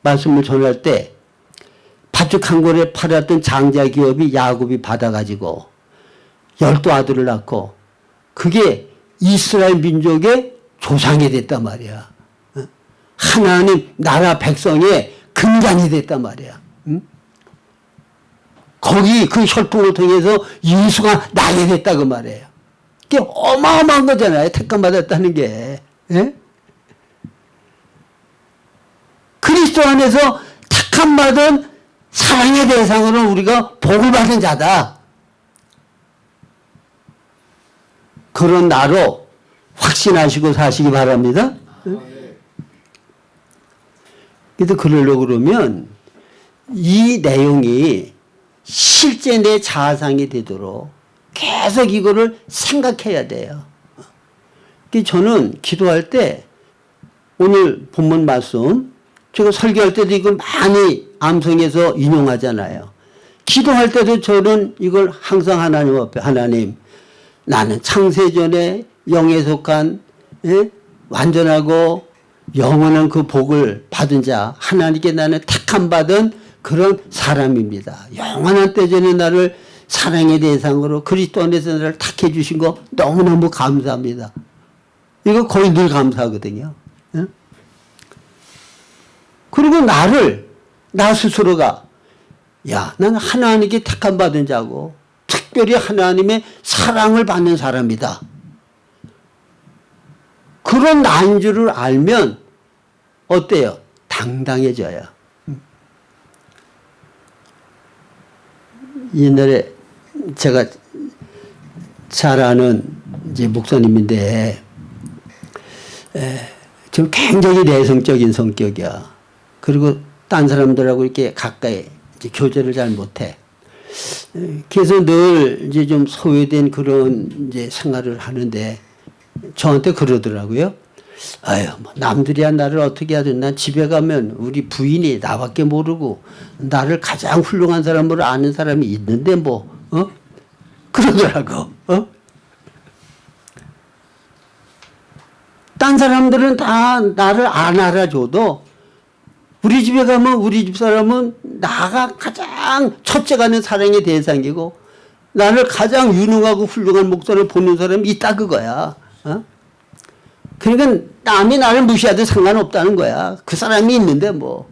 말씀을 전할 때 팥죽 한 그릇에 팔았던 장자기업이 야곱이 받아가지고 12아들을 낳고 그게 이스라엘 민족의 조상이 됐단 말이야. 하나님 나라 백성의 근간이 됐단 말이야. 거기 그 혈통을 통해서 예수가 나게 됐다 그 말이에요. 그게 어마어마한 거잖아요. 택감 받았다는 게. 예? 그리스도 안에서 택함 받은 사랑의 대상으로 우리가 복을 받은 자다. 그런 나로 확신하시고 사시기 바랍니다. 그래도 그러려고 그러면 이 내용이 실제 내 자아상이 되도록 계속 이거를 생각해야 돼요. 저는 기도할 때 오늘 본문 말씀 제가 설교할 때도 이걸 많이 암송해서 인용하잖아요. 기도할 때도 저는 이걸 항상 하나님 앞에 하나님 나는 창세전에 영에 속한 완전하고 영원한 그 복을 받은 자 하나님께 나는 택함 받은 그런 사람입니다. 영원한 때 전에 나를 사랑의 대상으로 그리스도 안에서 나를 택해 주신 거 너무너무 감사합니다. 이거 거의 늘 감사하거든요. 그리고 나 스스로가 나는 하나님께 택함 받은 자고 특별히 하나님의 사랑을 받는 사람이다. 그런 나인 줄을 알면 어때요? 당당해져요. 옛날에 제가 잘 아는 이제 목사님인데 지금 굉장히 내성적인 성격이야. 그리고 딴 사람들하고 이렇게 가까이 이제 교제를 잘 못해. 그래서 늘 이제 좀 소외된 그런 이제 생활을 하는데 저한테 그러더라고요. 뭐 남들이야 나를 어떻게 하든 난 집에 가면 우리 부인이 나밖에 모르고 나를 가장 훌륭한 사람으로 아는 사람이 있는데 그러더라고. 딴 사람들은 다 나를 안 알아줘도 우리 집에 가면 우리 집 사람은 나가 가장 첫째가 는 사랑의 대상이고 나를 가장 유능하고 훌륭한 목사를 보는 사람이 있다 그거야. 어? 그러니까 남이 나를 무시해도 상관없다는 거야. 그 사람이 있는데 뭐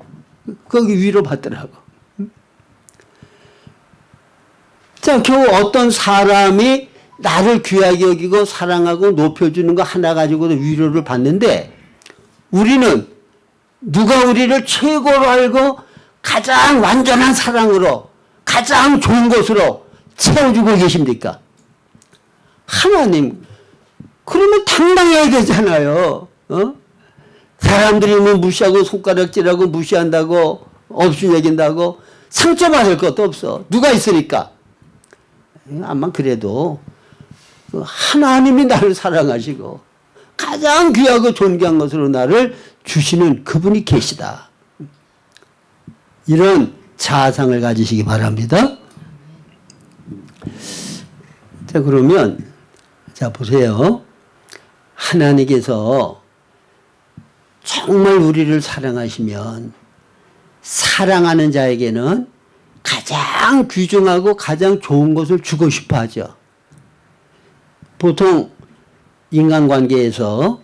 거기 위로 받더라고. 자, 겨우 어떤 사람이 나를 귀하게 여기고 사랑하고 높여주는 거 하나 가지고도 위로를 받는데 우리는 누가 우리를 최고로 알고 가장 완전한 사랑으로 가장 좋은 것으로 채워주고 계십니까? 하나님. 그러면 당당해야 되잖아요. 어? 사람들이 뭐 무시하고 손가락질하고 무시한다고 없이 여긴다고 상처받을 것도 없어. 누가 있으니까. 아마 그래도 하나님이 나를 사랑하시고 가장 귀하고 존귀한 것으로 나를 주시는 그분이 계시다. 이런 자아상을 가지시기 바랍니다. 자, 그러면 자 보세요. 하나님께서 정말 우리를 사랑하시면 사랑하는 자에게는 가장 귀중하고 가장 좋은 것을 주고 싶어 하죠. 보통 인간관계에서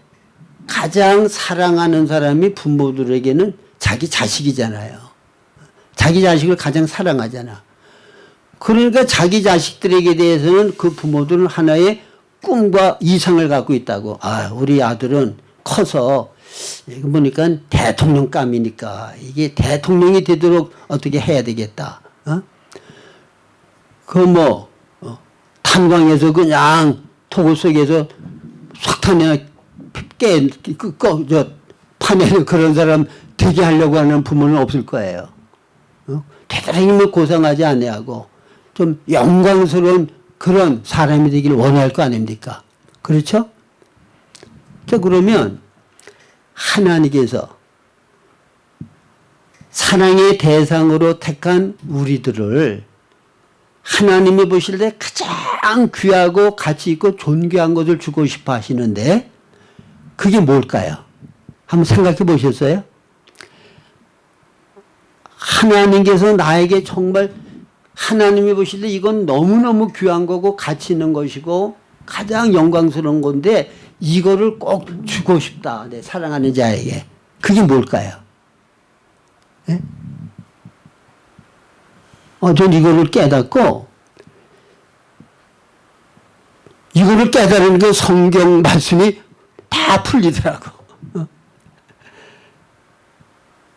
가장 사랑하는 사람이 부모들에게는 자기 자식이잖아요. 자기 자식을 가장 사랑하잖아. 그러니까 자기 자식들에게 대해서는 그 부모들은 하나의 꿈과 이상을 갖고 있다고. 아, 우리 아들은 커서 이거 보니까 대통령감이니까 이게 대통령이 되도록 어떻게 해야 되겠다. 어? 탄광에서 그냥 토굴 속에서 석탄이나 파내는 그런 사람 되게 하려고 하는 부모는 없을 거예요. 대단히 고상하지 아니하고 좀 영광스러운 그런 사람이 되기를 원할 거 아닙니까? 그렇죠? 자, 그러면 하나님께서 사랑의 대상으로 택한 우리들을 하나님이 보실 때 가장 귀하고 가치 있고 존귀한 것을 주고 싶어 하시는데 그게 뭘까요? 한번 생각해 보셨어요? 하나님께서 나에게 정말 하나님이 보실 때 이건 너무너무 귀한 거고 가치 있는 것이고 가장 영광스러운 건데 이거를 꼭 주고 싶다. 내 사랑하는 자에게. 그게 뭘까요? 네? 전 이거를 깨닫고 이거를 깨달은 그 성경 말씀이 다 풀리더라고.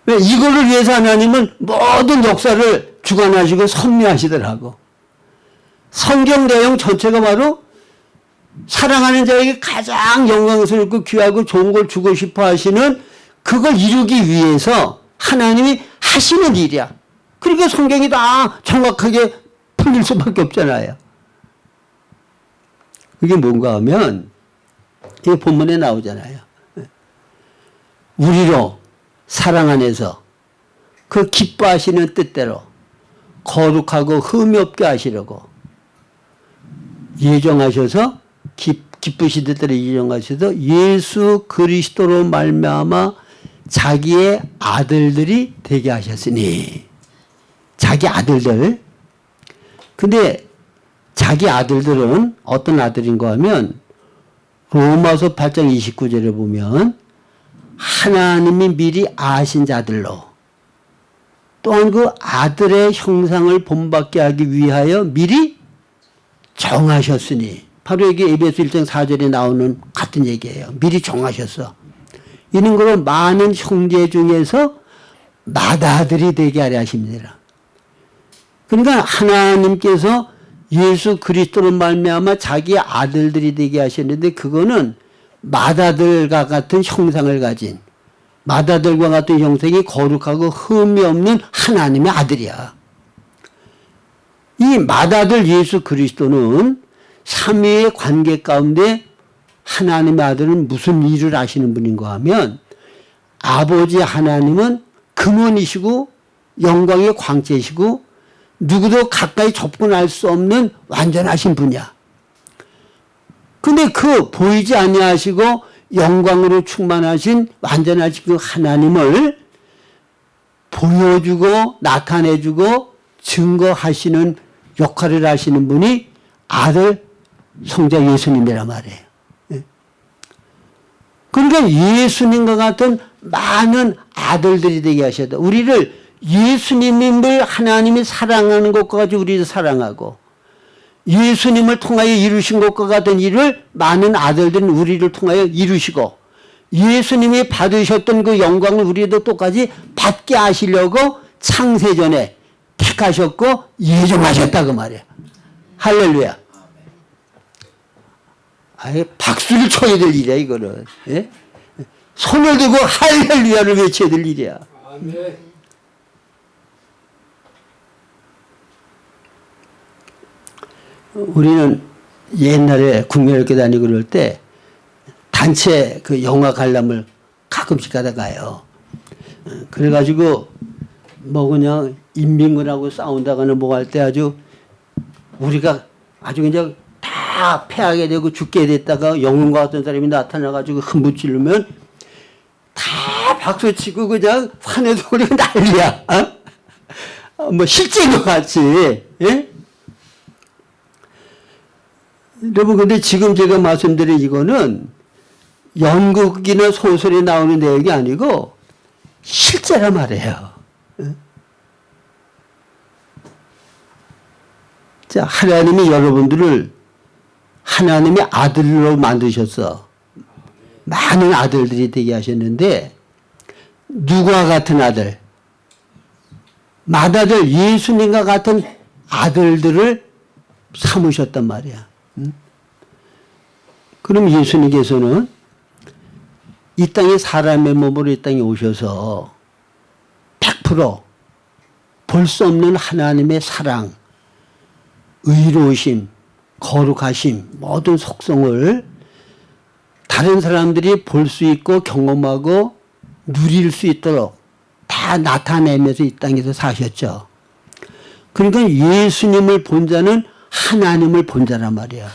왜 이거를 위해서 하나님은 모든 역사를 주관하시고 섭리하시더라고. 성경 내용 전체가 바로 사랑하는 자에게 가장 영광스럽고 귀하고 좋은 걸 주고 싶어 하시는 그걸 이루기 위해서 하나님이 하시는 일이야. 그러니까 성경이 다 정확하게 풀릴 수밖에 없잖아요. 그게 뭔가 하면 이 본문에 나오잖아요. 우리로 사랑 안에서 그 기뻐하시는 뜻대로 거룩하고 흠이 없게 하시려고 예정하셔서 기쁘신 뜻대로 예정하셔서 예수 그리스도로 말미암아 자기의 아들들이 되게 하셨으니. 자기 아들들. 근데 자기 아들들은 어떤 아들인가 하면 로마서 8장 29절에 보면 하나님이 미리 아신 자들로 또한 그 아들의 형상을 본받게 하기 위하여 미리 정하셨으니. 바로 여기 에베소 1장 4절에 나오는 같은 얘기예요. 미리 정하셨어. 이는 그로 많은 형제 중에서 맏아들이 되게 하려 하십니다. 그러니까 하나님께서 예수 그리스도로 말미암아 자기 아들들이 되게 하셨는데 그거는 맏아들과 같은 형상을 가진 맏아들과 같은 형상이 거룩하고 흠이 없는 하나님의 아들이야. 이 맏아들 예수 그리스도는 삼위의 관계 가운데 하나님의 아들은 무슨 일을 하시는 분인가 하면 아버지 하나님은 근원이시고 영광의 광채이시고 누구도 가까이 접근할 수 없는 완전하신 분이야. 근데 그 보이지 아니하시고 영광으로 충만하신 완전하신 그 하나님을 보여주고 나타내주고 증거하시는 역할을 하시는 분이 아들 성자 예수님이란 말이에요. 예. 그러니까 예수님과 같은 많은 아들들이 되게 하셨다. 우리를 예수님을 하나님이 사랑하는 것과 같이 우리를 사랑하고 예수님을 통하여 이루신 것과 같은 일을 많은 아들들은 우리를 통하여 이루시고 예수님이 받으셨던 그 영광을 우리도 똑같이 받게 하시려고 창세전에 택하셨고 예정하셨다 그 말이야. 할렐루야. 아예 박수를 쳐야 될 일이야 이거는. 예? 손을 들고 할렐루야를 외쳐야 될 일이야. 아멘. 우리는 옛날에 국민학교 다니고 그럴 때 단체 그 영화 관람을 가끔씩 가다가요. 그래가지고 뭐 그냥 인민군하고 싸운다거나 뭐 할 때 아주 우리가 아주 그냥 다 패하게 되고 죽게 됐다가 영웅과 같은 사람이 나타나가지고 흥분치르면 다 박수치고 그냥 환해서 그냥 난리야. 뭐 실제로 같이. 예? 여러분 근데 지금 제가 말씀드린 이거는 연극이나 소설에 나오는 내용이 아니고 실제란 말이에요. 자, 하나님이 여러분들을 하나님의 아들로 만드셔서 많은 아들들이 되게 하셨는데 누구와 같은 아들? 맏아들 예수님과 같은 아들들을 삼으셨단 말이야. 그럼 예수님께서는 이 땅에 사람의 몸으로 이 땅에 오셔서 100% 볼 수 없는 하나님의 사랑, 의로우심, 거룩하심, 모든 속성을 다른 사람들이 볼 수 있고 경험하고 누릴 수 있도록 다 나타내면서 이 땅에서 사셨죠. 그러니까 예수님을 본 자는 하나님을 본 자란 말이야.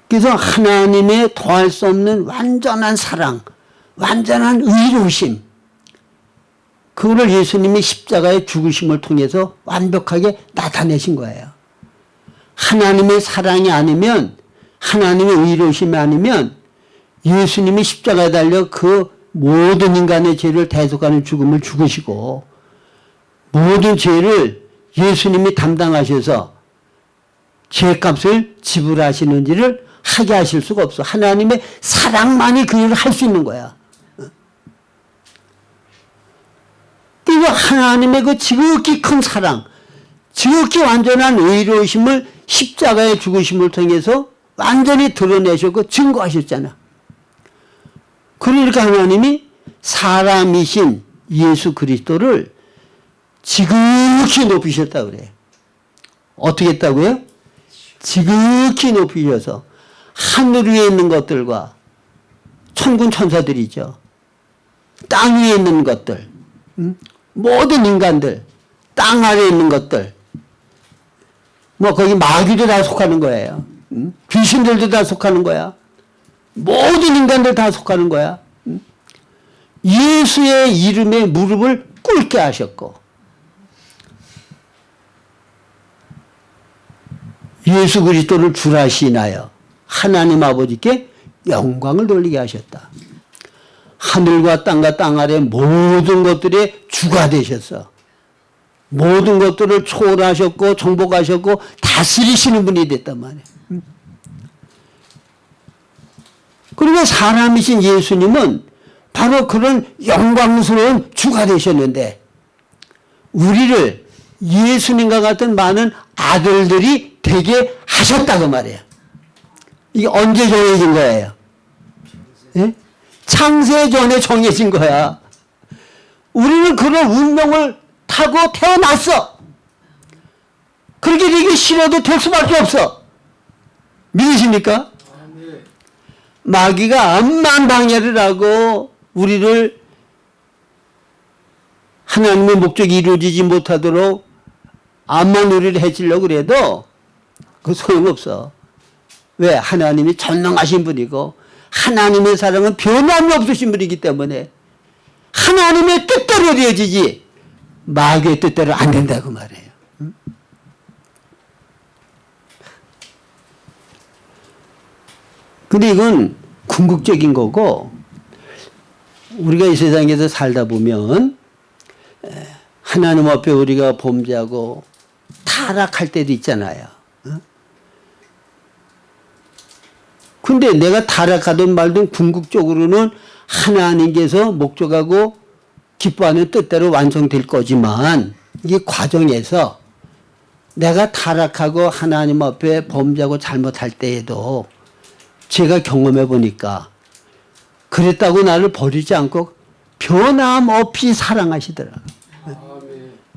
그래서 하나님의 더할 수 없는 완전한 사랑, 완전한 의로우심, 그거를 예수님이 십자가의 죽으심을 통해서 완벽하게 나타내신 거예요. 하나님의 사랑이 아니면, 하나님의 의로우심이 아니면 예수님이 십자가에 달려 그 모든 인간의 죄를 대속하는 죽음을 죽으시고 모든 죄를 예수님이 담당하셔서 죄값을 지불하시는지를 하게 하실 수가 없어. 하나님의 사랑만이 그 일을 할 수 있는 거야. 그리고 하나님의 그 지극히 큰 사랑, 지극히 완전한 의로우심을 십자가의 죽으심을 통해서 완전히 드러내셨고 증거하셨잖아. 그러니까 하나님이 사람이신 예수 그리스도를 지극히 높이셨다고 그래요. 어떻게 했다고요? 지극히 높이셔서 하늘 위에 있는 것들과 천군 천사들이죠. 땅 위에 있는 것들, 모든 인간들, 땅 아래에 있는 것들, 뭐 거기 마귀도 다 속하는 거예요. 귀신들도 다 속하는 거야. 모든 인간들 다 속하는 거야. 예수의 이름에 무릎을 꿇게 하셨고 예수 그리스도를 주라시나요 하나님 아버지께 영광을 돌리게 하셨다. 하늘과 땅과 땅 아래 모든 것들의 주가 되셨어. 모든 것들을 초월하셨고 정복하셨고 다스리시는 분이 됐단 말이에요. 그리고 사람이신 예수님은 바로 그런 영광스러운 주가 되셨는데 우리를 예수님과 같은 많은 아들들이 되게 하셨다고 말이에요. 이게 언제 정해진 거예요? 예? 창세전에 정해진 거야. 우리는 그런 운명을 타고 태어났어. 그렇게 되기 싫어도 될 수밖에 없어. 믿으십니까? 마귀가 암만 방해를 하고 우리를 하나님의 목적이 이루어지지 못하도록 암만 우리를 해치려고 그래도 그 소용없어. 왜? 하나님이 전능하신 분이고 하나님의 사랑은 변함이 없으신 분이기 때문에 하나님의 뜻대로 되어지지 마귀의 뜻대로 안 된다고 말해요. 근데 이건 궁극적인 거고, 우리가 이 세상에서 살다 보면 하나님 앞에 우리가 범죄하고 타락할 때도 있잖아요. 근데 내가 타락하든 말든 궁극적으로는 하나님께서 목적하고 기뻐하는 뜻대로 완성될 거지만, 이 과정에서 내가 타락하고 하나님 앞에 범죄하고 잘못할 때에도 제가 경험해 보니까 그랬다고 나를 버리지 않고 변함없이 사랑하시더라고요.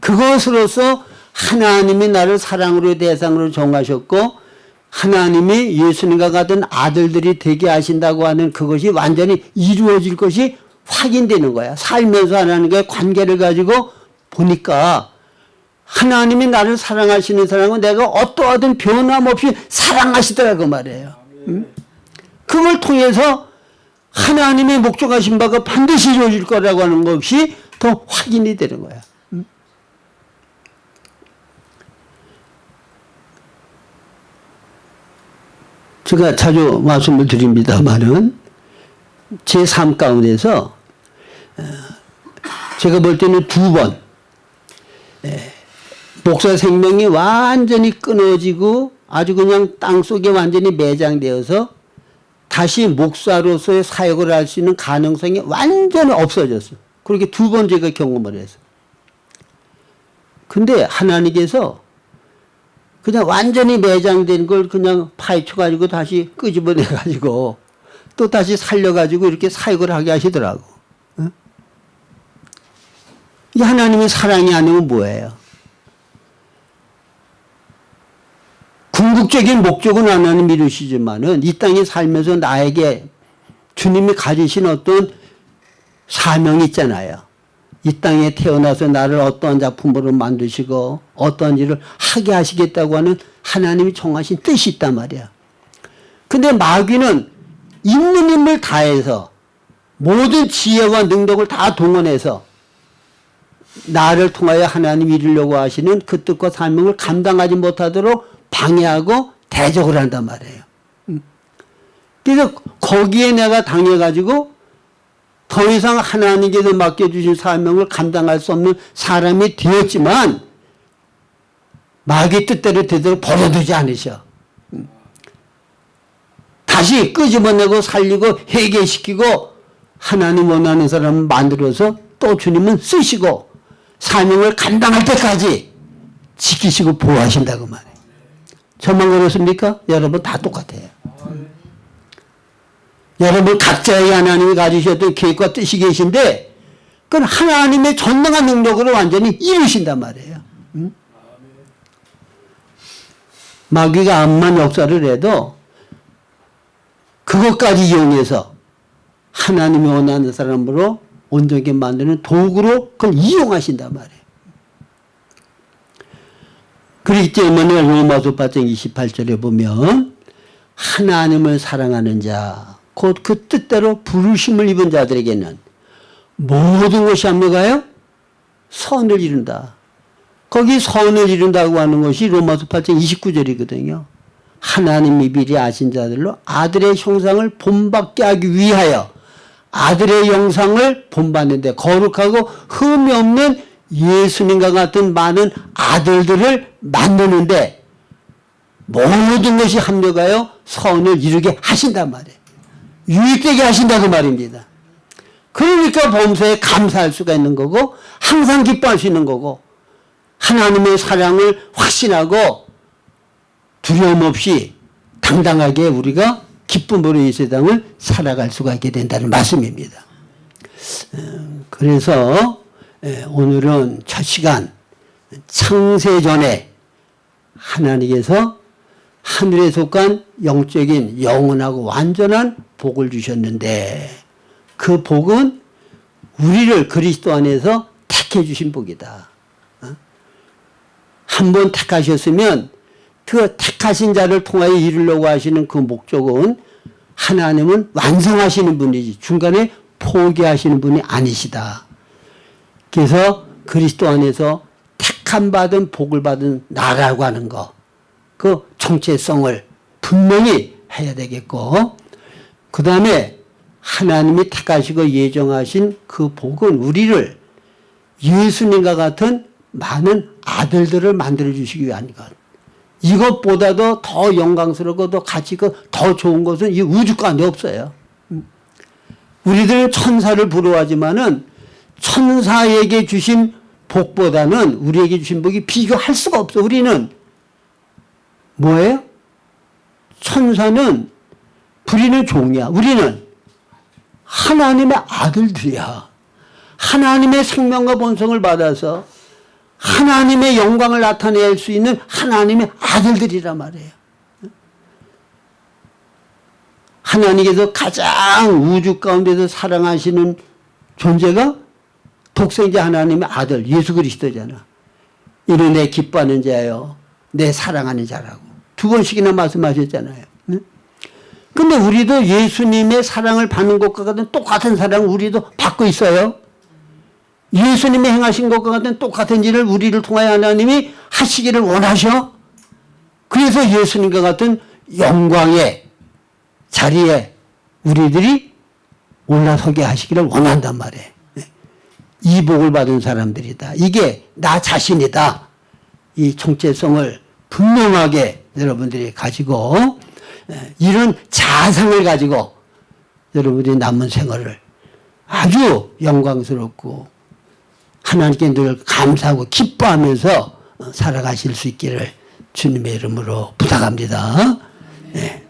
그것으로서 하나님이 나를 사랑으로 대상으로 정하셨고, 하나님이 예수님과 같은 아들들이 되게 하신다고 하는 그것이 완전히 이루어질 것이 확인되는 거야. 살면서 하나님과의 관계를 가지고 보니까 하나님이 나를 사랑하시는 사람은 내가 어떠하든 변함없이 사랑하시더라고 말이에요. 그걸 통해서 하나님의 목적하신 바가 반드시 이루어질 거라고 하는 것이 더 확인이 되는 거야. 제가 자주 말씀을 드립니다만은 제 삶 가운데서 제가 볼 때는 두 번 목사 생명이 완전히 끊어지고 아주 그냥 땅속에 완전히 매장되어서 다시 목사로서의 사역을 할 수 있는 가능성이 완전히 없어졌어요. 그렇게 두 번 제가 경험을 해서. 근데 하나님께서 그냥 완전히 매장된 걸 그냥 파헤쳐가지고 다시 끄집어내가지고 또 다시 살려가지고 이렇게 사역을 하게 하시더라고. 응? 이 하나님의 사랑이 아니면 뭐예요? 궁극적인 목적은 하나님 이루시지만은 이 땅에 살면서 나에게 주님이 가지신 어떤 사명이 있잖아요. 이 땅에 태어나서 나를 어떠한 작품으로 만드시고 어떠한 일을 하게 하시겠다고 하는 하나님이 정하신 뜻이 있단 말이야. 근데 마귀는 있는 힘을 다해서 모든 지혜와 능력을 다 동원해서 나를 통하여 하나님 이루려고 하시는 그 뜻과 사명을 감당하지 못하도록 방해하고 대적을 한단 말이에요. 그래서 거기에 내가 당해가지고 더 이상 하나님께서 맡겨주신 사명을 감당할 수 없는 사람이 되었지만 마귀 뜻대로 되도록 버려두지 않으셔. 다시 끄집어내고 살리고 회개시키고 하나님 원하는 사람을 만들어서 또 주님은 쓰시고 사명을 감당할 때까지 지키시고 보호하신다고 말해요. 저만 그렇습니까? 여러분 다 똑같아요. 여러분 각자의 하나님이 가지셨던 계획과 뜻이 계신데 그건 하나님의 전능한 능력으로 완전히 이루신단 말이에요. 마귀가 암만 역사를 해도 그것까지 이용해서 하나님이 원하는 사람으로 온전하게 만드는 도구로 그걸 이용하신단 말이에요. 그렇기 때문에 로마서 8장 28절에 보면 하나님을 사랑하는 자 곧 그 뜻대로 부르심을 입은 자들에게는 모든 것이 합니까요? 선을 이룬다. 거기 선을 이룬다고 하는 것이 로마서 8장 29절이거든요. 하나님이 미리 아신 자들로 아들의 형상을 본받게 하기 위하여 아들의 형상을 본받는데 거룩하고 흠이 없는 예수님과 같은 많은 아들들을 만드는데 모든 것이 합력하여 선을 이루게 하신단 말이에요. 유익되게 하신다고 말입니다. 그러니까 범사에 감사할 수가 있는 거고 항상 기뻐할 수 있는 거고 하나님의 사랑을 확신하고 두려움 없이 당당하게 우리가 기쁨으로 이 세상을 살아갈 수가 있게 된다는 말씀입니다. 그래서 오늘은 첫 시간 창세전에 하나님께서 하늘에 속한 영적인 영원하고 완전한 복을 주셨는데 그 복은 우리를 그리스도 안에서 택해 주신 복이다. 한 번 택하셨으면 그 택하신 자를 통하여 이루려고 하시는 그 목적은 하나님은 완성하시는 분이지 중간에 포기하시는 분이 아니시다 그래서 그리스도 안에서 택함 받은 복을 받은 나라고 하는 거, 그 정체성을 분명히 해야 되겠고, 그 다음에 하나님이 택하시고 예정하신 그 복은 우리를 예수님과 같은 많은 아들들을 만들어 주시기 위한 것. 이것보다도 더 영광스럽고 더 가치 있고 더 좋은 것은 이 우주 가운데 없어요. 우리들 천사를 부러워하지만은 천사에게 주신 복보다는 우리에게 주신 복이 비교할 수가 없어. 우리는 뭐예요? 천사는 부리는 종이야. 우리는 하나님의 아들들이야. 하나님의 생명과 본성을 받아서 하나님의 영광을 나타낼 수 있는 하나님의 아들들이란 말이에요. 하나님께서 가장 우주 가운데서 사랑하시는 존재가 독생자 하나님의 아들 예수 그리스도잖아. 이는 내 기뻐하는 자요 내 사랑하는 자라고 두 번씩이나 말씀하셨잖아요. 근데 우리도 예수님의 사랑을 받는 것과 같은 똑같은 사랑을 우리도 받고 있어요. 예수님이 행하신 것과 같은 똑같은 일을 우리를 통하여 하나님이 하시기를 원하셔. 그래서 예수님과 같은 영광의 자리에 우리들이 올라서게 하시기를 원한단 말이에요. 이 복을 받은 사람들이다. 이게 나 자신이다. 이 정체성을 분명하게 여러분들이 가지고 이런 자상을 가지고 여러분들이 남은 생활을 아주 영광스럽고 하나님께 늘 감사하고 기뻐하면서 살아가실 수 있기를 주님의 이름으로 부탁합니다. 네.